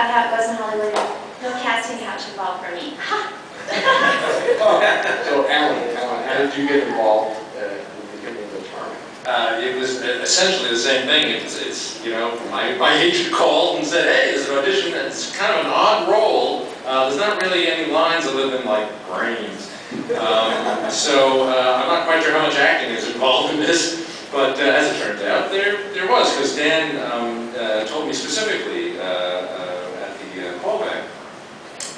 how it goes in Hollywood. No casting couch involved for me. So Alan, how did you get involved in becoming the Tarman? It was essentially the same thing. It's you know, my agent called and said, hey, there's an audition. It's kind of an odd role. There's not really any lines other than like brains. So I'm not quite sure how much acting is involved in this. But as it turned out, there was, because Dan told me specifically at the callback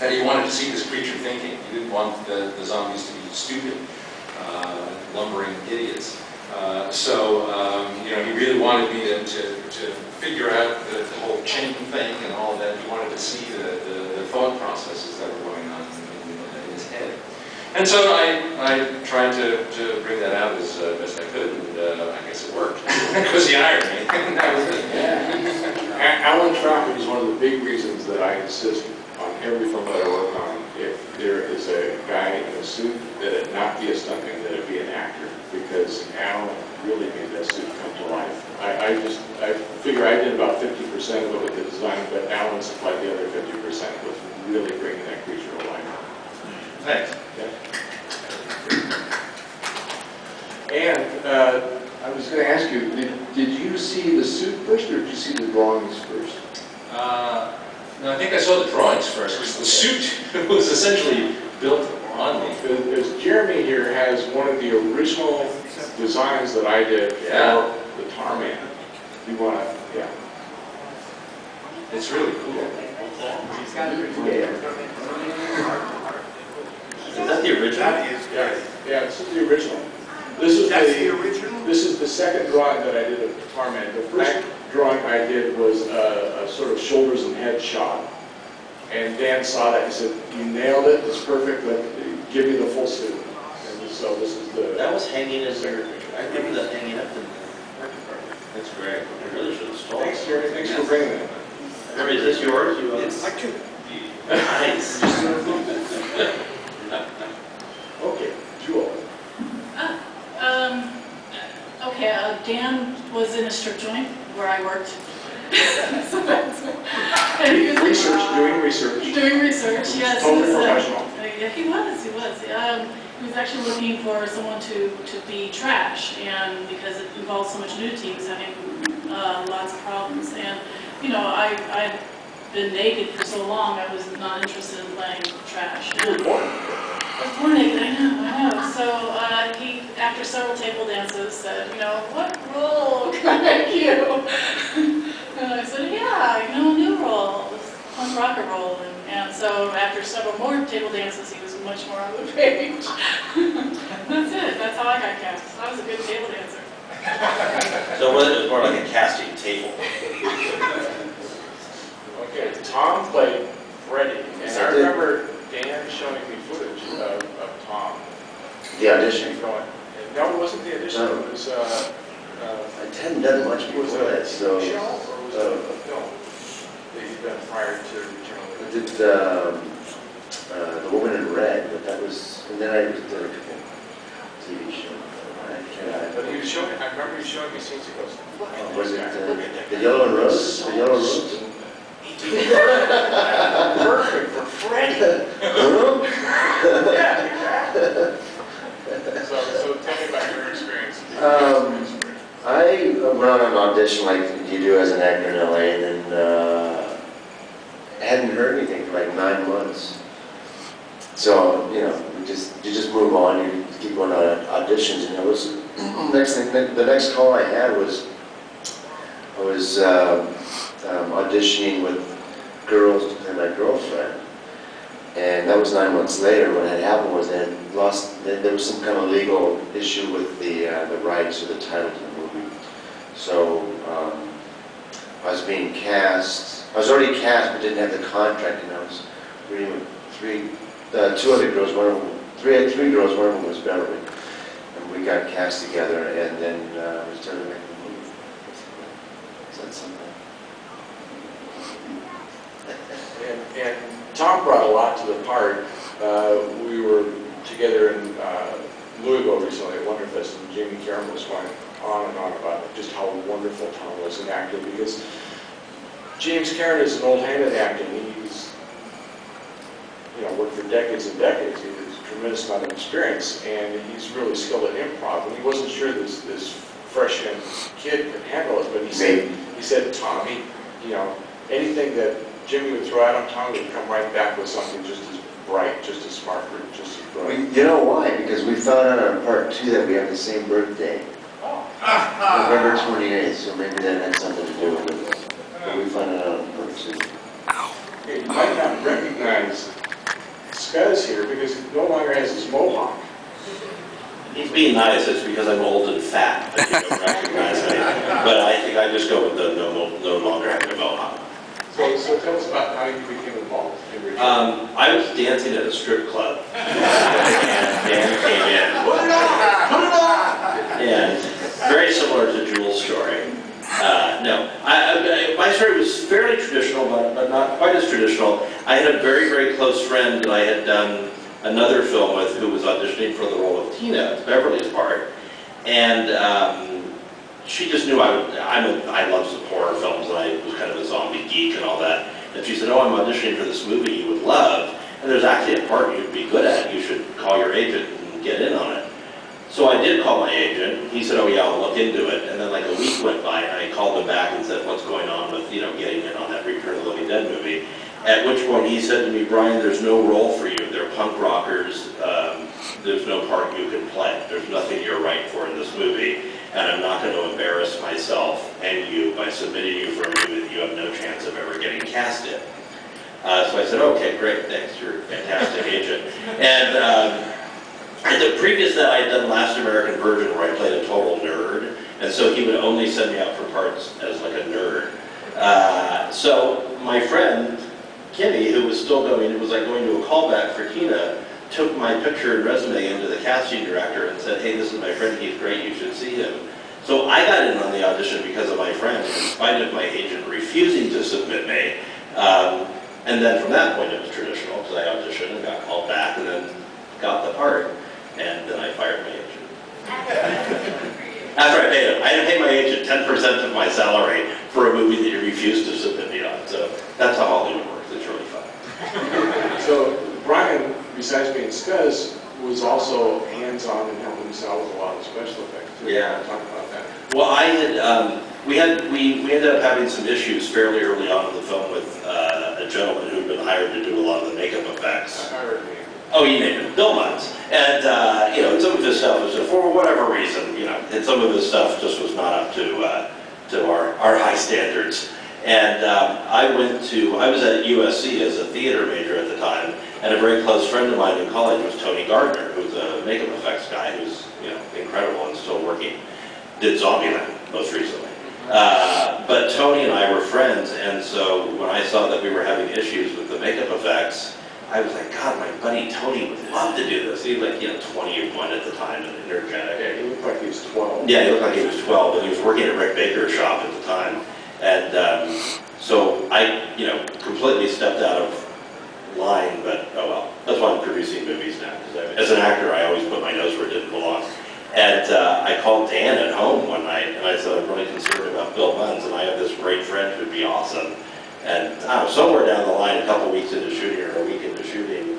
that he wanted to see this creature thinking. He didn't want the zombies to be stupid, lumbering idiots. So you know, he really wanted me to figure out the whole chain thing and all of that. He wanted to see the thought processes that were going on in his head. And so I tried to bring that out as best I could, and I guess it worked, because he hired me. That was it. Yeah. Alan Trafford is one of the big reasons that I insist on every film that I work on, if there is a guy in a suit, that it not be a stuntman, that it be an actor, because Alan really made that suit come to life. I figure I did about 50% of it with the design, but Alan supplied the other 50% with really bringing that creature to life. Thanks. Yeah. And I was going to ask you, did you see the suit first, or did you see the drawings first? No, I think I saw the drawings first, because the suit was essentially built on me. Because Jeremy here has one of the original designs that I did for the Tarman. You want to, yeah. It's really cool. He's got it. Is that the original? Yeah, this is the original. This is the original? This is the second drawing that I did of the Tarman. The first drawing I did was a sort of shoulders and head shot. And Dan saw that, he said, you nailed it, it's perfect, but give me the full suit. And so this is the... That was hanging in there. I remember that hanging up in the work department. That's great. I really should have stolen it. Thanks, Jerry, thanks for bringing that. Is this yours? It's Nice. Okay, Jewel. Okay, Dan was in a strip joint where I worked. Doing research. Doing research, yes. Totally professional. Yeah, he was. He was actually looking for someone to be trash, and because it involves so much nudity, he was having lots of problems. And, you know, I'd been naked for so long, I was not interested in playing trash. You were born. I was born naked, I know. So he, after several table dances, said, you know, what role can I make you? And I said, yeah, you know, a new role, this punk rocker role. And so after several more table dances, he was much more on the page. That's it. That's how I got cast. I was a good table dancer. So it was more like a casting table. Okay, Tom played Freddy, and I remember Dan showing me footage of Tom. The audition? No, it wasn't the audition. No. It was. I hadn't done much before that, so. Was it a show or was it a film that you'd done prior to Return of the I did The Woman in Red, but that was, and then I did a couple TV shows. But he was showing. I remember he was showing me scenes. He goes, "Look at this Was it guy. The Yellow and Rose? The Yellow Rose? Perfect for Freddy. Yeah, exactly. So tell me about your experience. I went on an audition like you do as an actor in LA, and then hadn't heard anything for like 9 months. So, you know, you just move on, you keep going on auditions, and it was, the next call I had was, I was auditioning with girls to play my girlfriend. And that was 9 months later. What had happened was there was some kind of legal issue with the rights or the title to the movie. So I was being cast. I was already cast, but didn't have the contract, and I was reading with two other girls. Three girls. One of them was Beverly, and we got cast together, and then we started making the movie. Is that something? And Tom brought a lot to the part. We were together in Louisville recently at Wonderfest, and Jamie Cameron was going on and on about just how wonderful Tom was an actor, because James Cairn is an old hand at acting. He's, worked for decades and decades. He has a tremendous amount of experience, and he's really skilled at improv. And he wasn't sure this fresh young kid could handle it, but he said, Tommy, anything that Jimmy would throw at him, Tommy would come right back with something just as bright, just as smart, or just as brilliant. You know why? Because we found out on part 2 that we have the same birthday. November 28th, so maybe that had something to do with it. But we found it out on part 2. Okay, you might not recognize Scuzz here because he no longer has his mohawk. He's being nice, it's because I'm old and fat that you don't recognize me. But I think I just go with the no longer having a mohawk. So tell us about how you became involved in your I was dancing at a strip club, and Dan came in. Put it on! Put it on! And very similar to Jules' story. No, my story was fairly traditional, but not quite as traditional. I had a very, very close friend that I had done another film with who was auditioning for the role of Tina, Beverly's part, and she just knew I love some horror films, and I was kind of a zombie geek and all that. And she said, "Oh, I'm auditioning for this movie you would love, and there's actually a part you'd be good at. You should call your agent and get in on it." So I did call my agent. He said, "Oh yeah, I'll look into it." And then like a week went by, and I called him back and said, "What's going on with getting in on that Return of the Living Dead movie?" At which point he said to me, "Brian, there's no role for you. They're punk rockers. There's no part you can play. There's nothing you're right for in this movie, and I'm not going to embarrass myself and you by submitting you for a movie that you have no chance of ever getting cast in." So I said, "Okay, great, thanks. You're a fantastic agent." And the previous that I had done Last American Virgin, where I played a total nerd, and so he would only send me out for parts as like a nerd. So my friend Kimmy, who was still going, was like going to a callback for Tina, took my picture and resume into the casting director and said, "Hey, this is my friend, he's great, you should see him." So I got in on the audition because of my friend, in spite of my agent refusing to submit me. And then from that point it was traditional, because I auditioned and got called back and then got the part. And then I fired my agent. After I paid him. I had to pay my agent 10% of my salary for a movie that he refused to submit me on. So that's how Hollywood works. It's really fun. So Brian, besides being Scuzz, was also hands-on and helping us out with a lot of special effects too. Yeah. Talk about that. Well, I had, we ended up having some issues fairly early on in the film with a gentleman who'd been hired to do a lot of the makeup effects. I heard you. Oh, you named it, Bill Munns. And, some of his stuff was, for whatever reason, and some of his stuff just was not up to our high standards. And I was at USC as a theater major at the time, and a very close friend of mine in college was Tony Gardner, who's a makeup effects guy who's, incredible and still working. Did Zombieland most recently. But Tony and I were friends, and so when I saw that we were having issues with the makeup effects, I was like, God, my buddy Tony would love to do this. He was like, 21 at the time and energetic. Yeah, he looked like he was 12. Yeah, he looked like he was 12, and he was working at Rick Baker's shop at the time. And so I, completely stepped out of line, but oh well. That's why I'm producing movies now. Because as an actor, I always put my nose where it didn't belong. And I called Dan at home one night, and I said, I'm really concerned about Bill Munns, and I have this great friend who'd be awesome. And somewhere down the line, a couple weeks into shooting or a week into shooting,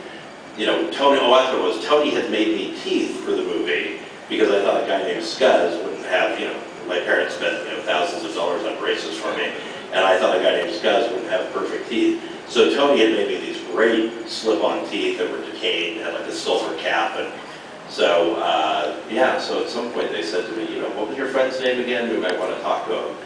Tony, that's what it was. Tony had made me teeth for the movie because I thought a guy named Scuzz wouldn't have, my parents spent thousands of dollars on braces for me, and I thought a guy named Scuzz wouldn't have perfect teeth. So Tony had made me these great slip-on teeth that were decayed and had like a silver cap. And so, so at some point they said to me, what was your friend's name again? We might want to talk to him.